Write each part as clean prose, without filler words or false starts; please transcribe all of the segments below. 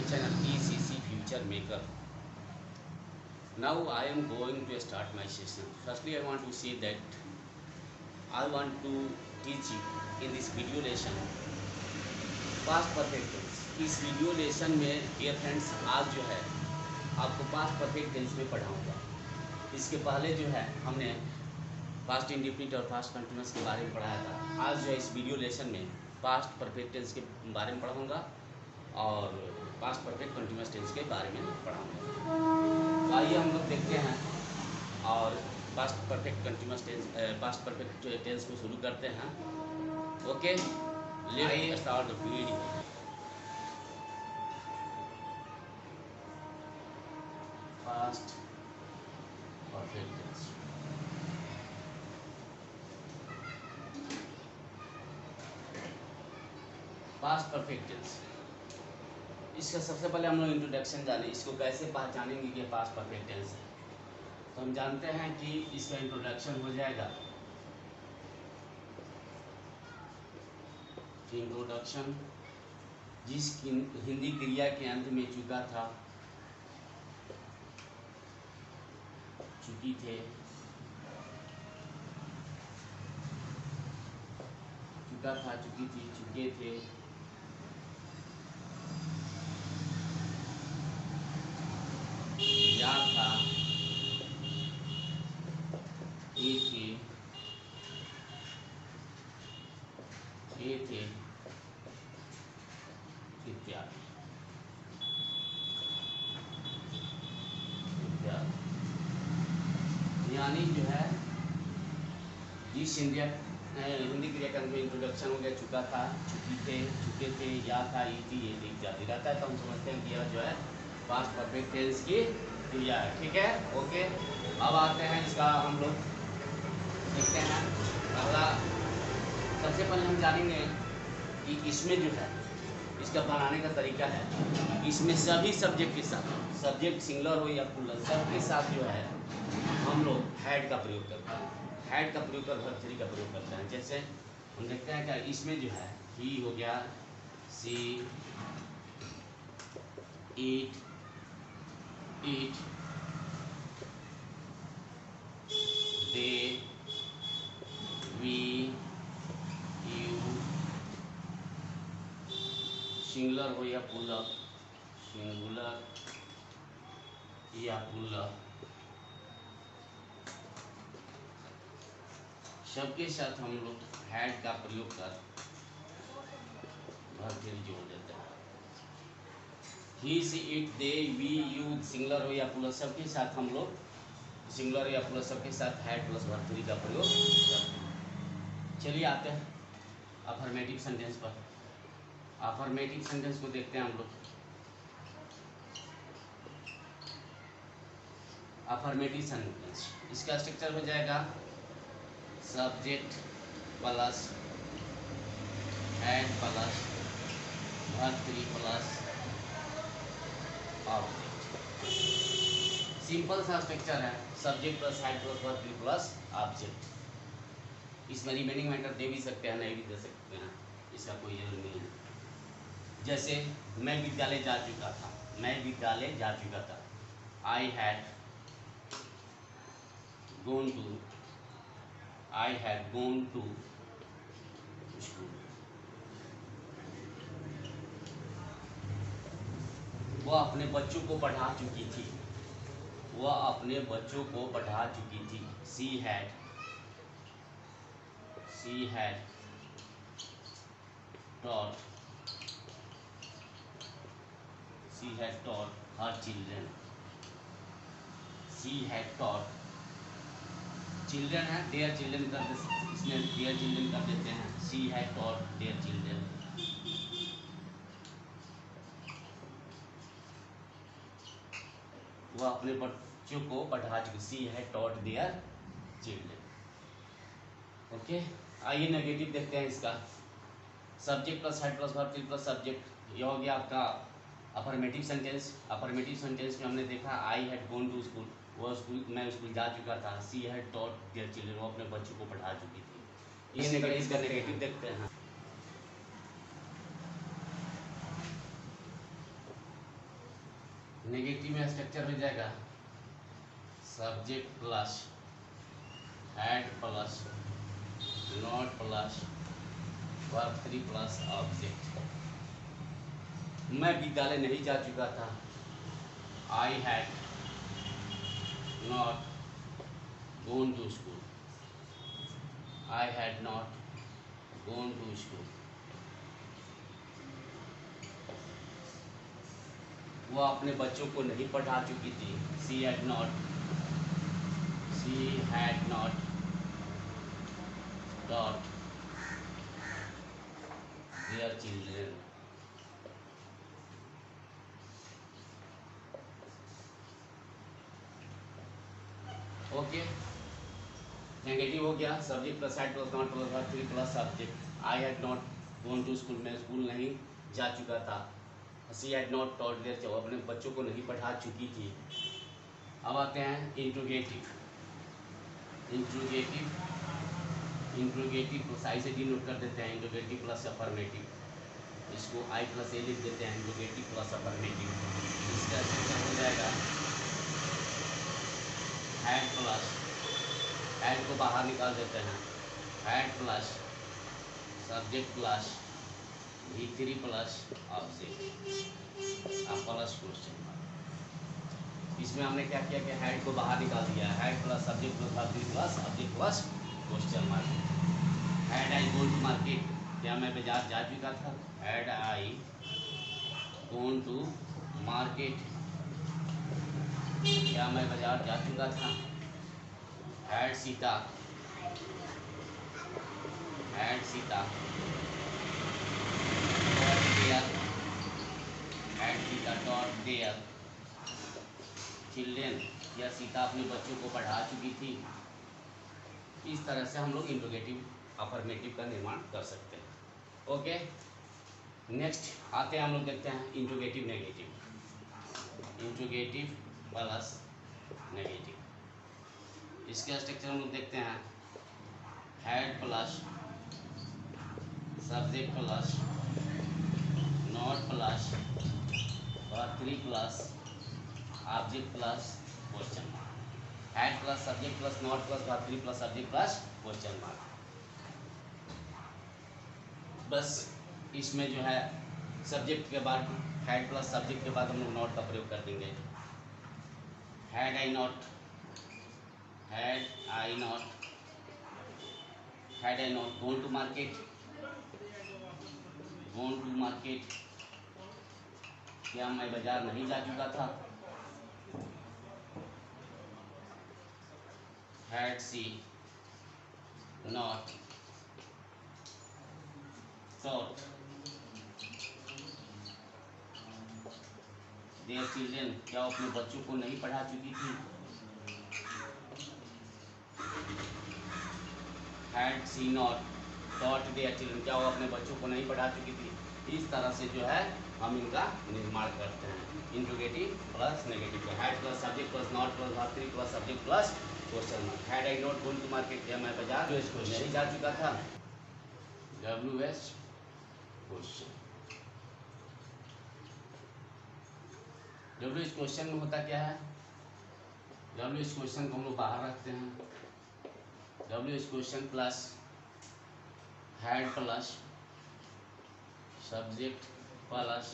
channel TCC Future Maker. Now I am going to start my session. Firstly, I want to say that I want to teach you in this video lesson past perfect tense. इस video lesson में dear friends आज जो है आपको past perfect tense में पढ़ाऊंगा। इसके पहले जो है हमने पास्ट इंडेफिनिट और पास्ट कंटिन्यूअस के बारे में पढ़ाया था। आज जो है इस वीडियो लेसन में पास्ट परफेक्ट टेंस के बारे में पढ़ाऊंगा और पास्ट परफेक्ट कंटिन्यूअस टेंस के बारे में पढ़ाऊंगा। तो आइए हम लोग देखते हैं और past perfect continuous tense past perfect tense को शुरू करते हैं। Okay, let's start the video. Past perfect tense. Past perfect tense, इसका सबसे पहले हम लोग इंट्रोडक्शन जाने, इसको कैसे पहचानेंगे कि पास्ट परफेक्ट टेंस है। तो हम जानते हैं कि इसका इंट्रोडक्शन हो जाएगा इंट्रोडक्शन, जिस हिंदी क्रिया के अंत में चुका था, चुकी थे, चुका था, चुकी थी, चुके थे, या था, ये थे, ये थे, इत्यादि इत्यादि। यानी जो है जिस हिंदी क्रिया का इंट्रोडक्शन हो गया, चुका था, चुकी थे, चुके थे, या था, ये थी, ये थी इत्यादि रहता है, तो हम समझते हैं कि यह जो है पास्ट परफेक्ट टेंस की क्रिया है। ठीक है, ओके। अब आते हैं इसका, हम लोग देखते हैं पहला। सबसे पहले हम जानेंगे कि इसमें जो है इसका बनाने का तरीका है। इसमें सभी सब्जेक्ट के साथ, सब्जेक्ट सिंगुलर हो या प्लूरल, सबके साथ जो है हम लोग हैड का प्रयोग करते हैं। हैड का प्रयोग कर वर्ब थ्री का प्रयोग करते हैं। जैसे हम देखते हैं क्या इसमें जो है ही हो गया, she, it, it, they, we, you, singular हो या प्लूरल, सिंगुलर या प्लूरल, सबके साथ हम लोग हैड का प्रयोग कर वर्ब थ्री जोड़ देते हैं। He, she, it, they, we, you, singular हो या प्लूरल, सबके साथ हम लोग सिंगुलर या प्लस सबके साथ हैड प्लस वर्ब थ्री का प्रयोग करते हैं। चलिए आते हैं अफर्मेटिव सेंटेंस पर। अफर्मेटिव सेंटेंस को देखते हैं हम लोग। अफर्मेटिव सेंटेंस, इसका स्ट्रक्चर हो जाएगा subject plus had plus verb three plus object. Simple सा स्ट्रक्चर है, subject plus had plus verb three plus object. इसमें रिमेनिंग मैटर दे भी सकते हैं, नहीं भी दे सकते हैं, इसका कोई जरूर नहीं है। जैसे मैं विद्यालय जा चुका था, मैं विद्यालय जा चुका था। I had gone to, I had gone to school. वह अपने बच्चों को पढ़ा चुकी थी, वह अपने बच्चों को पढ़ा चुकी थी। She had taught, she had taught her children, she had taught, children है their children कर दे, इसमें their children कर देते हैं, she had taught their children। वह अपने बच्चों को पढ़ा चुकी, she had taught their children। Okay, आइए नेगेटिव देखते हैं इसका। Subject plus head plus verb three plus subject, यह हो गया आपका अफर्मेटिव सेंटेंस। अफर्मेटिव सेंटेंस में हमने देखा I had gone to school, वह स्कूल, मैं स्कूल जा चुका था। She had taught their children, वो अपने बच्चों को पढ़ा चुकी थी। ये नेगेटिव का नेगेटिव देखते हैं। नेगेटिव में स्ट्रक्चर हो जाएगा subject plus had plus not plus verb 3 plus object. मैं विद्यालय नहीं जा चुका था, I had not gone to school, I had not gone to school। वो अपने बच्चों को नहीं पढ़ा चुकी थी, she had not taught their children। Okay, negative हो गया subject plus had plus not plus verb 3 plus subject. I had not gone to school, मैं स्कूल नहीं जा चुका था। She had not taught their children, अपने बच्चों को नहीं पढ़ा चुकी थी। अब आते हैं इंट्रोगेटिव। इंट्रोगेटिव को साई से डिनोट कर देते हैं, इंट्रोगेटिव प्लस अफर्मेटिव। इसको आई प्लस ए लिख देते हैं, इंट्रोगेटिव प्लस अफर्मेटिव। इसका स्ट्रक्चर हो जाएगा हैड प्लस, हैड को बाहर निकाल देते हैं, had plus subject plus V3 plus object plus question mark. इसमें हमने क्या किया कि हैड को बाहर निकाल दिया, had plus subject plus V3 plus object plus question mark. Had I gone to market, क्या मैं बाजार जा चुका था, had I gone to market, क्या मैं बाजार जा चुका था। Had Sita taught their children, या सीता अपने बच्चों को पढ़ा चुकी थी। इस तरह से हम लोग इंट्रोगेटिव अफर्मेटिव का निर्माण कर सकते हैं। ओके, नेक्स्ट आते हैं हम लोग देखते हैं interrogative negative. Interrogative plus negative, इसका स्ट्रक्चर हम लोग देखते हैं had plus subject plus not plus verb 3 plus object plus question mark. Had plus subject plus not plus verb 3 plus object plus question mark. बस इसमें जो है सब्जेक्ट के बाद हैड प्लस सब्जेक्ट के बाद हम लोग नॉट का प्रयोग कर देंगे। Had I not gone to market, क्या मैं बाजार नहीं जा चुका था। Had she not taught their children, क्या वो अपने बच्चों को नहीं पढ़ा चुकी थी। Had she not taught their children, क्या वो अपने बच्चों को नहीं पढ़ा चुकी थी। इस तरह से जो है हम इनका निर्माण करते हैं इंट्रोगेटिव प्लस नेगेटिव का। Had plus subject plus not plus verb 3 plus subject plus question mark. Had I not gone to market, क्या मैं बाजार नहीं जा चुका था। WH क्वेश्चन, WH क्वेश्चन में होता क्या है, WH क्वेश्चन को हम लोग बाहर रखते हैं। WH question plus had plus subject plus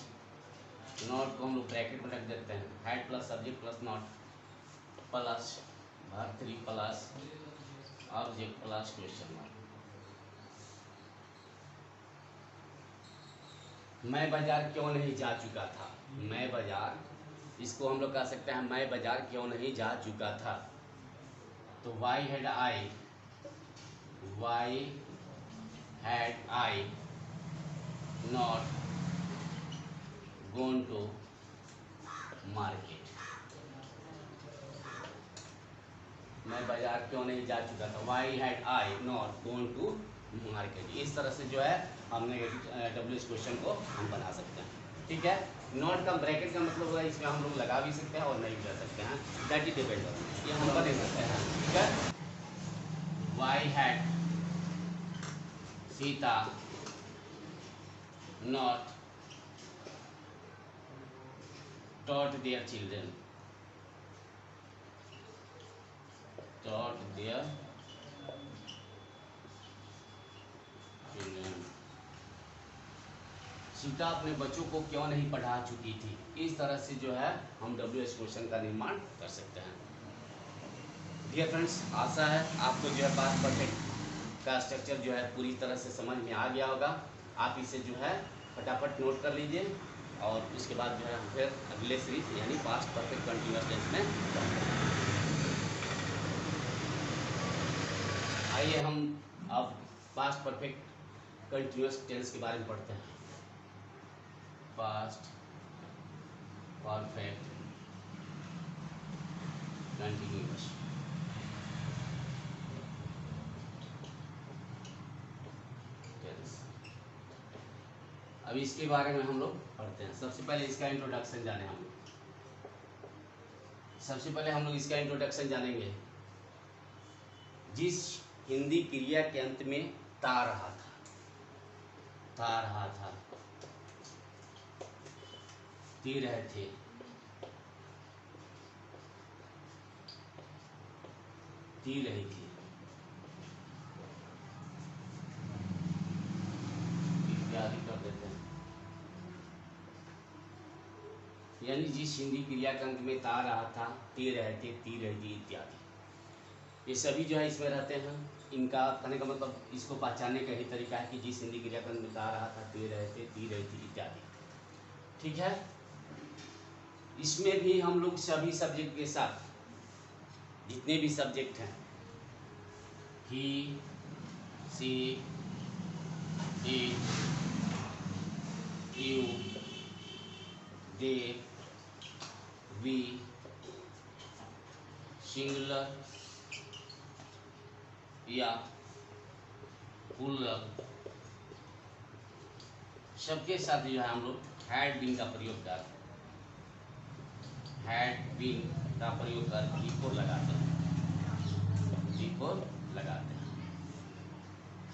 not को हम लोग ब्रैकेट में रख देते हैं, had plus subject plus not plus verb 3 plus object plus question mark. मैं बाजार क्यों नहीं जा चुका था, मैं बाजार, इसको हम लोग कह सकते हैं मैं बाजार क्यों नहीं जा चुका था। तो why had I not gone to market, मैं बाजार क्यों नहीं जा चुका था। Why had I not gone to market. इस तरह से जो है हम नेगेटिव WH क्वेश्चन को हम बना सकते हैं। ठीक है, नॉट का ब्रैकेट का मतलब होगा इसमें हम लोग लगा भी सकते हैं और नहीं भी लगा सकते हैं, दैट इज डिपेंड, ये हम बना सकते हैं। ठीक है, why had Sita not taught their children, taught their children। Sita अपने बच्चों को क्यों नहीं पढ़ा चुकी थी। इस तरह से जो है हम WH क्वेश्चन का निर्माण कर सकते हैं। डियर फ्रेंड्स, आशा है आपको जो है पास्ट परफेक्ट का स्ट्रक्चर जो है पूरी तरह से समझ में आ गया होगा। आप इसे जो है फटाफट नोट कर लीजिए और उसके बाद जो है हम फिर अगले सीरीज यानी पास्ट परफेक्ट कंटिन्यूअस टेंस में जाएंगे। आइए हम अब पास्ट परफेक्ट कंटिन्यूअस टेंस के बारे में पढ़ते हैं। Past perfect continuous tense. अब इसके बारे में हम लोग पढ़ते हैं। सबसे पहले इसका इंट्रोडक्शन जाने हम लोग इसका इंट्रोडक्शन जानेंगे। जिस हिंदी क्रिया के अंत में ता रहा था, ती रहे थे, ती रही थी, इत्यादि कर देते हैं। यानी जिस हिंदी क्रिया के अंत में ता रहा था, ती रहे थे, ती रही थी इत्यादि, ये सभी जो है इसमें रहते हैं। इनका कहने का मतलब इसको पहचानने का ही तरीका है कि जिस हिंदी क्रिया के अंत में ता रहा था, ती रहे थे, ती रही थी इत्यादि। ठीक है। इसमें भी हम लोग सभी सब्जेक्ट के साथ जितने भी सब्जेक्ट हैं, he, she, it, you, they, we, singular या प्लूरल, सबके साथ जो है हम लोग हैड बीन का प्रयोग कर बिफोर लगाते हैं,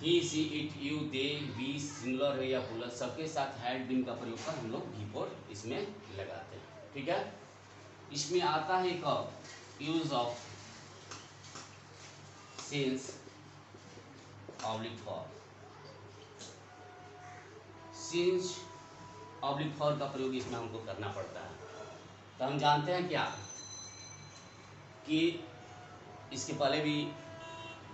he, she, it, you, they, we, singular है या प्लूरल, सबके साथ हैड बीन का प्रयोग कर हम लोग बिफोर इसमें लगाते हैं। ठीक है। इसमें आता है कब, use of since oblique for, since oblique for का प्रयोग इसमें हमको करना पड़ता है। तो हम जानते हैं क्या कि इसके पहले भी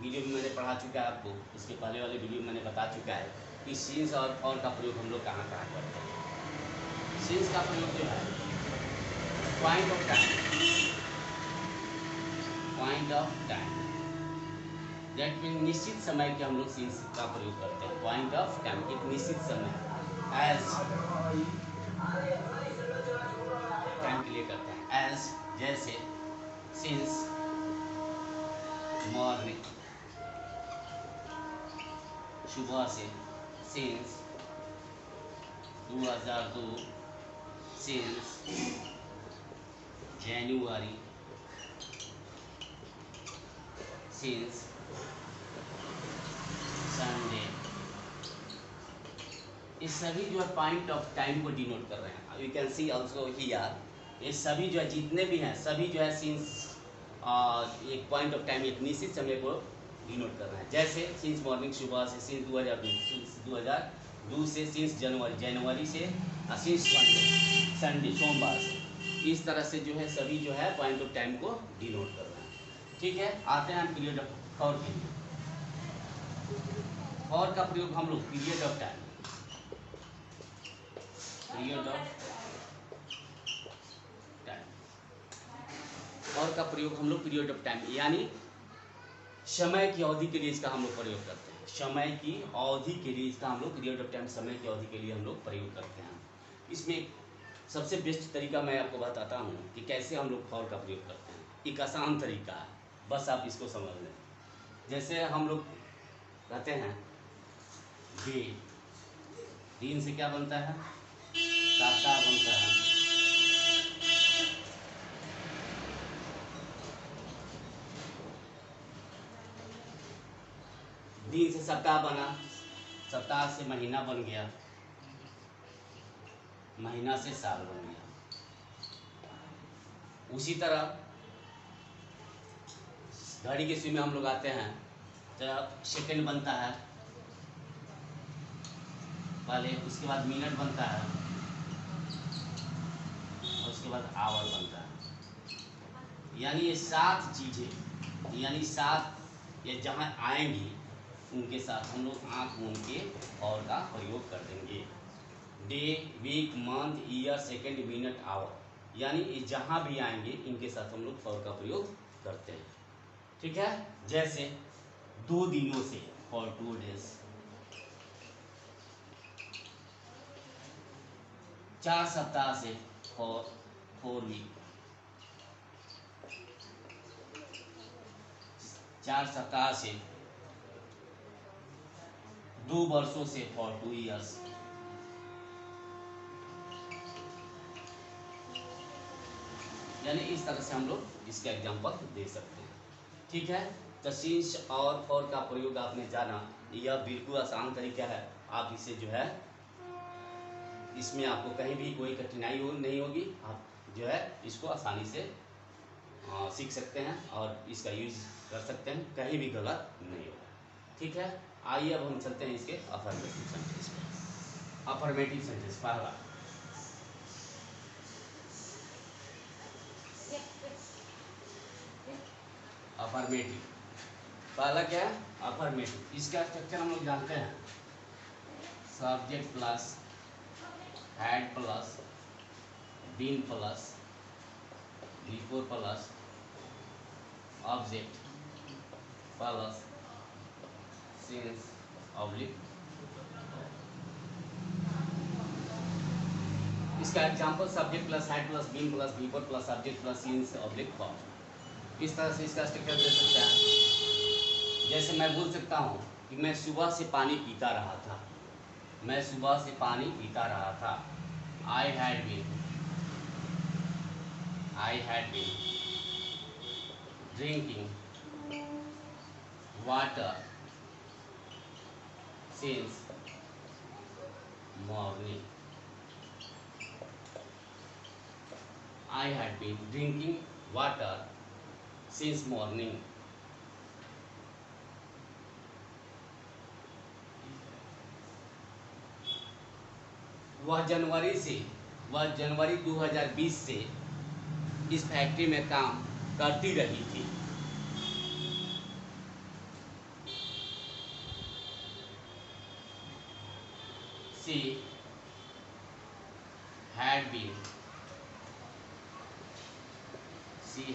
वीडियो में मैंने पढ़ा चुका है आपको, इसके पहले वाले वीडियो में मैंने बता चुका है कि सिंस और फॉर का प्रयोग हम लोग कहाँ कहाँ करते हैं। सिंस का प्रयोग जो है point of time, that mean निश्चित समय के हम लोग सिंस का प्रयोग करते हैं। पॉइंट ऑफ टाइम, एक निश्चित समय, एज टाइम के लिए करते हैं। एज जैसे, सिंस मॉर्निंग सुबह से, since 2002, since January, since Sunday. ये सभी जो है पॉइंट ऑफ टाइम को डिनोट कर रहे हैं। You can see also here, ये सभी जो है जितने भी हैं सभी जो है सिंस एक पॉइंट ऑफ टाइम, एक निश्चित समय को डिनोट कर रहे हैं। जैसे सिंस मॉर्निंग सुबह से, सिंस 2002 से, सिंस जनवरी से, सिंस संडे सोमवार से। इस तरह से जो है सभी जो है पॉइंट ऑफ टाइम को डिनोट कर रहे हैं। ठीक है। आते हैं हम पीरियड ऑफ फॉर के लिए। फॉर का प्रयोग हम लोग पीरियड ऑफ टाइम, और का प्रयोग हम लोग पीरियड ऑफ टाइम यानी समय की अवधि के लिए इसका हम लोग प्रयोग करते हैं। समय की अवधि के लिए इसका हम लोग पीरियड ऑफ टाइम, समय की अवधि के लिए हम लोग प्रयोग करते हैं। इसमें सबसे बेस्ट तरीका मैं आपको बताता हूँ कि कैसे हम लोग फॉर का प्रयोग करते हैं। एक आसान तरीका है, बस आप इसको समझ लें। जैसे हम लोग कहते हैं डे, दिन से क्या बनता है, सप्ताह बनता है। दिन से सप्ताह बना, सप्ताह से महीना बन गया, महीना से साल बन गया। उसी तरह घड़ी के सुई में हम लोग आते हैं, जब सेकंड बनता है पहले, उसके बाद मिनट बनता है और उसके बाद आवर बनता है। यानी ये 7 चीज़ें, यानी 7 ये जहाँ आएंगी उनके साथ हम लोग आँख मूंद के और का प्रयोग कर देंगे। Day, week, month, year, second, minute, hour, यानी ये जहाँ भी आएंगे इनके साथ हम लोग फॉर का प्रयोग करते हैं। ठीक है, जैसे 2 दिनों से, फॉर 2 डेज, 4 सप्ताह से, फॉर 4 वीक, 4 सप्ताह से, 2 वर्षों से, फॉर 2 ईयर्स। यानी इस तरह से हम लोग इसका एग्जाम्पल दे सकते हैं। ठीक है, तो सिंस और फॉर का प्रयोग आपने जाना, यह बिल्कुल आसान तरीका है। आप इसे जो है, इसमें आपको कहीं भी कोई कठिनाई नहीं होगी। आप जो है इसको आसानी से सीख सकते हैं और इसका यूज कर सकते हैं, कहीं भी गलत नहीं होगा। ठीक है, आइए अब हम चलते हैं इसके अफर्मेटिव सेंटेंस पे। अफर्मेटिव सेंटेंस पहला, अफर्मेटिव। पहला क्या है? अफर्मेटिव। इसका स्ट्रक्चर हम लोग जानते हैं, subject plus had plus been plus before plus object plus since oblique. इसका example subject plus had plus been plus before plus object plus since oblique for. इस तरह से इसका स्ट्रक्चर दे सकते हैं। जैसे मैं बोल सकता हूँ कि मैं सुबह से पानी पीता रहा था, मैं सुबह से पानी पीता रहा था। I had been drinking water since morning. I had been drinking water since morning. वह जनवरी 2020 से इस फैक्ट्री में काम करती रही थी। She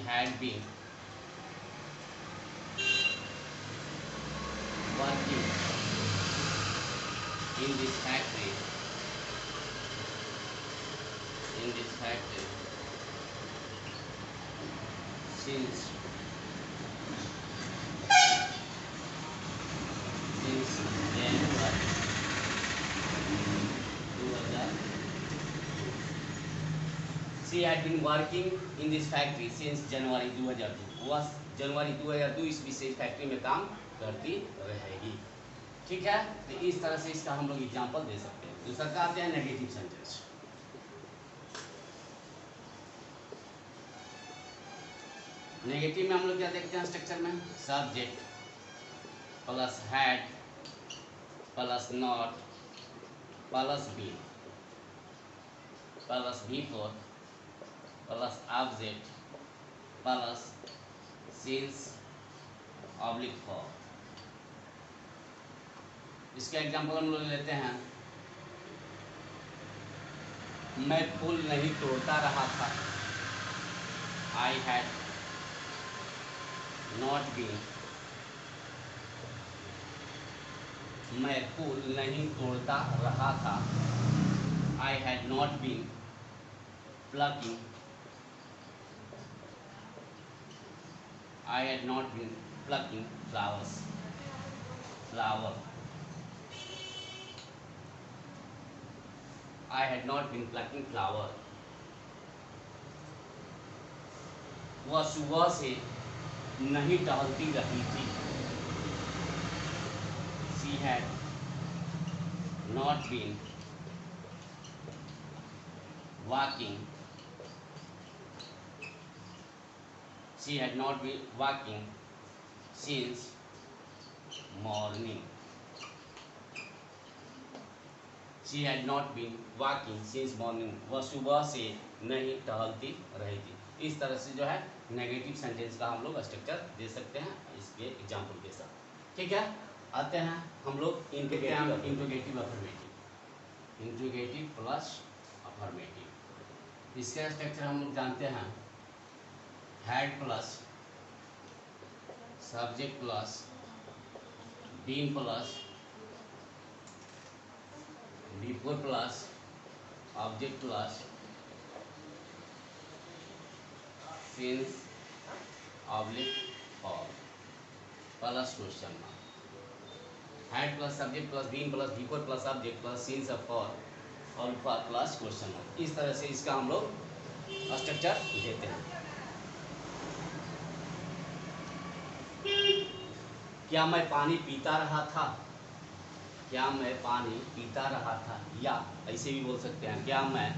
had been working in this factory since January 2000. She had been working in this factory since January 2002. वह जनवरी 2002 इस विशेष फैक्ट्री में काम करती रहेगी। ठीक है, तो इस तरह से इसका हम लोग एग्जांपल दे सकते हैं। दूसरा का आते हैं नेगेटिव सेंटेंस। नेगेटिव में हम लोग क्या देखते हैं स्ट्रक्चर में, subject plus had plus not plus been plus before plus object plus since oblique for. इसका एग्जांपल हम लोग लेते हैं, मैं फूल नहीं तोड़ता रहा था। आई हैड नॉट बीन, मैं फूल नहीं तोड़ता रहा था। I had not been plucking, I had not been plucking flowers. Flower. I had not been plucking flower. वह सुबह से नहीं टहलती रही थी। She had not been walking she had not been walking since morning. She had not been walking since morning. वह सुबह से नहीं टहलती रही थी। इस तरह से जो है नेगेटिव सेंटेंस का हम लोग स्ट्रक्चर दे सकते हैं इसके एग्जाम्पल के साथ। ठीक है, आते हैं हम लोग interrogative affirmative. Interrogative plus affirmative, इसका स्ट्रक्चर हम लोग जानते हैं। Had plus subject plus been plus before plus object plus since oblique और plus question mark. Had plus subject plus been plus before plus object plus since और plus question mark. इस तरह से इसका हम लोग स्ट्रक्चर देते हैं। क्या मैं पानी पीता रहा था? क्या मैं पानी पीता रहा था, या ऐसे भी बोल सकते हैं क्या मैं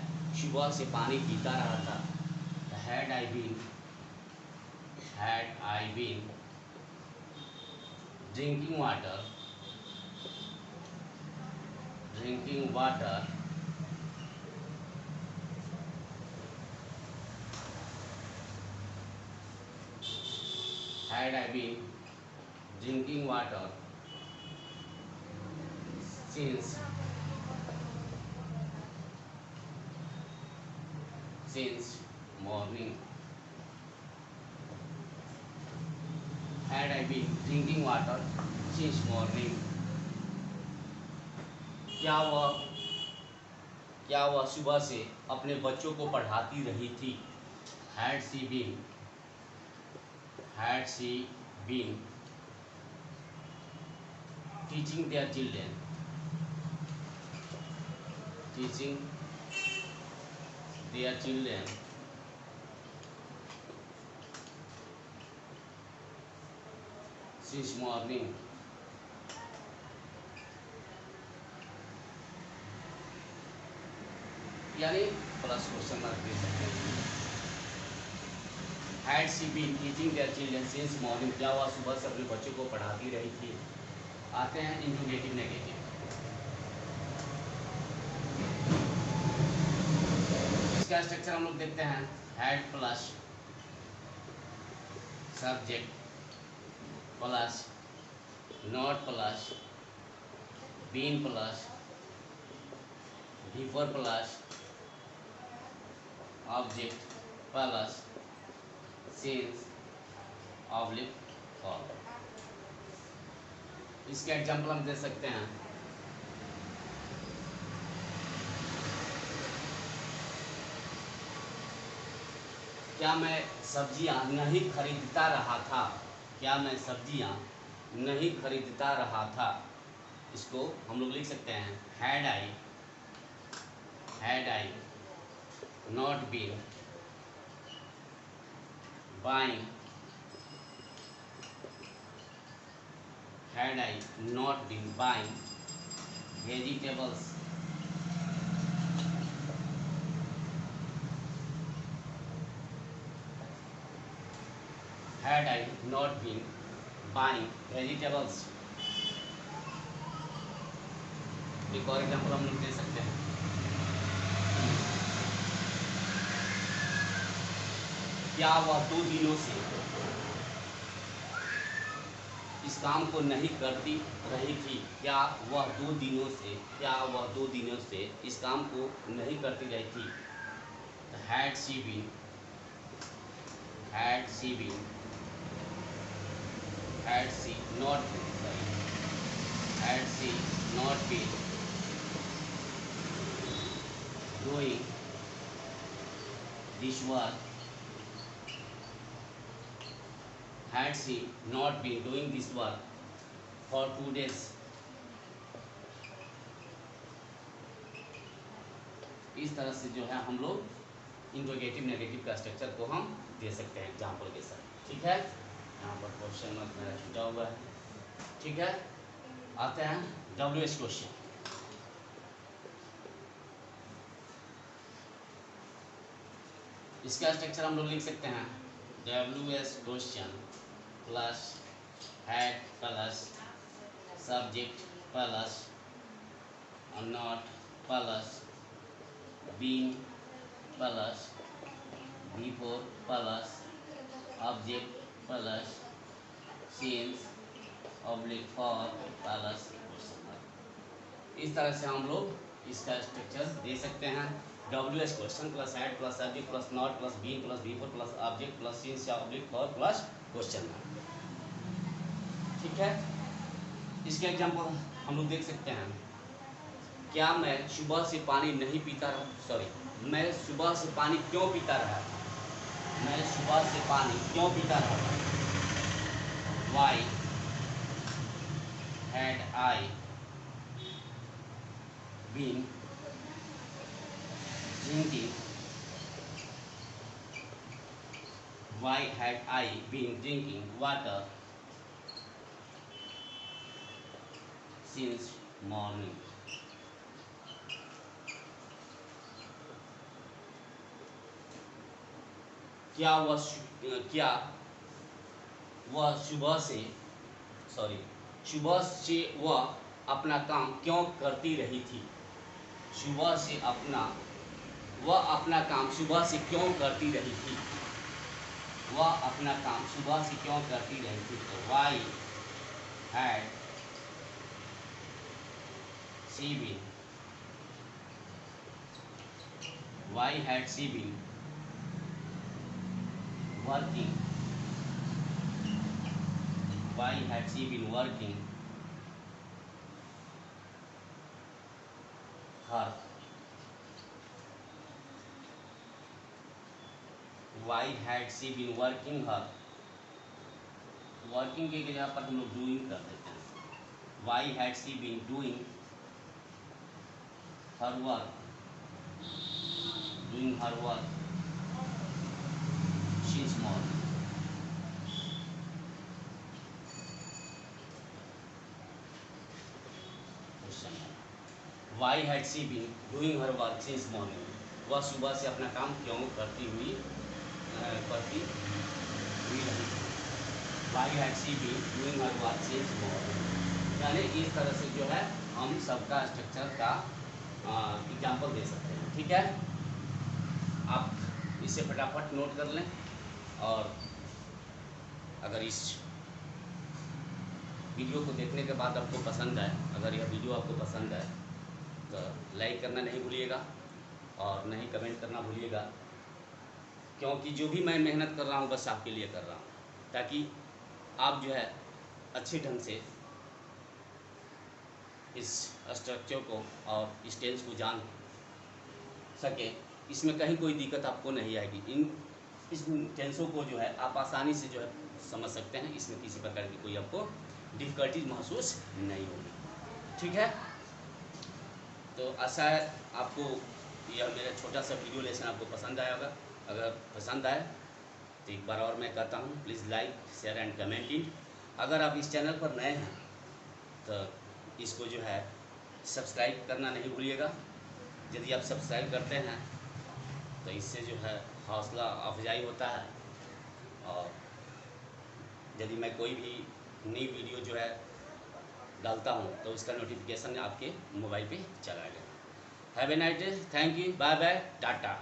सुबह से पानी पीता रहा था। Had I been drinking water had I been drinking water since morning. Had I been drinking water since morning. क्या वह सुबह से अपने बच्चों को पढ़ाती रही थी। Had she been teaching their children since morning. यानी प्लस क्वेश्चन मार्क दे सकते हैं। Had she been teaching their children since morning, क्या वह सुबह से अपने बच्चों को पढ़ाती रही थी। आते हैं इंट्रोगेटिव नेगेटिव। इसका स्ट्रक्चर हम लोग देखते हैं। Had plus subject plus not plus been plus before plus object plus since oblique और। इसके एग्जाम्पल हम दे सकते हैं। क्या मैं सब्जियां नहीं खरीदता रहा था। क्या मैं सब्जियां नहीं खरीदता रहा था। इसको हम लोग लिख सकते हैं had I not been buying. Had I not been buying vegetables एक और एग्जाम्पल हम लोग दे सकते हैं। क्या वह 2 दिनों से इस काम को नहीं करती रही थी। क्या वह 2 दिनों से इस काम को नहीं करती रही थी। Had she not been doing this work. Had she not been doing this work for 2 days. इस तरह से जो है हम लोग इंट्रोगेटिव नेगेटिव का स्ट्रक्चर को हम दे सकते हैं एग्जाम्पल के साथ। ठीक है, यहाँ पर क्वेश्चन मार्क मेरा छूटा हुआ है। ठीक है, आते हैं WH क्वेश्चन। इसका स्ट्रक्चर हम लोग लिख सकते हैं। WS question plus had plus subject plus not plus been plus before plus object plus since oblique for plus question mark. इस तरह से हम लोग इसका स्ट्रक्चर दे सकते हैं। WS question plus had plus subject plus not plus been plus before plus object plus since oblique for plus question mark. ठीक है, इसके एग्जांपल हम लोग देख सकते हैं। क्या मैं सुबह से पानी नहीं पीता रहा, सॉरी, मैं सुबह से पानी क्यों पीता रहा, मैं सुबह से पानी क्यों पीता रहा। Why had I been drinking? Why had I been drinking water since morning? क्या वह सुबह से वह अपना काम क्यों करती रही थी। वह अपना काम सुबह से क्यों करती रही थी। वह अपना काम सुबह से क्यों करती रही थी। तो why had she been working? Why had she been working her? Why had she been working her? Working के जगह पर हम लोग डूइंग कर देते हैं। Why had she been doing her work? Doing her work since morning. Why had she been doing her work since morning? वह सुबह से अपना काम क्यों करती हुई रही थी। Why had she been doing her work since morning? यानी इस तरह से जो है हम सबका स्ट्रक्चर का एग्जाम्पल दे सकते हैं। ठीक है, आप इसे फटाफट नोट कर लें। और अगर इस वीडियो को देखने के बाद आपको पसंद आए, अगर यह वीडियो आपको पसंद आए तो लाइक करना नहीं भूलिएगा और नहीं कमेंट करना भूलिएगा, क्योंकि जो भी मैं मेहनत कर रहा हूँ बस आपके लिए कर रहा हूँ, ताकि आप जो है अच्छे ढंग से इस स्ट्रक्चर को और इस टेंस को जान सके। इसमें कहीं कोई दिक्कत आपको नहीं आएगी। इस टेंसों को जो है आप आसानी से जो है समझ सकते हैं। इसमें किसी प्रकार की कोई आपको डिफ़िकल्टीज महसूस नहीं होगी। ठीक है, तो आशा है आपको यह मेरा छोटा सा वीडियो लेसन आपको पसंद आया होगा। अगर पसंद आए तो एक बार और मैं कहता हूँ, please like share and comment it. अगर आप इस चैनल पर नए हैं तो इसको जो है सब्सक्राइब करना नहीं भूलिएगा। यदि आप सब्सक्राइब करते हैं तो इससे जो है हौसला अफजाई होता है, और यदि मैं कोई भी नई वीडियो जो है डालता हूँ तो उसका नोटिफिकेशन आपके मोबाइल पे चला जाएगा। Have a nice day, thank you, bye bye, Tata.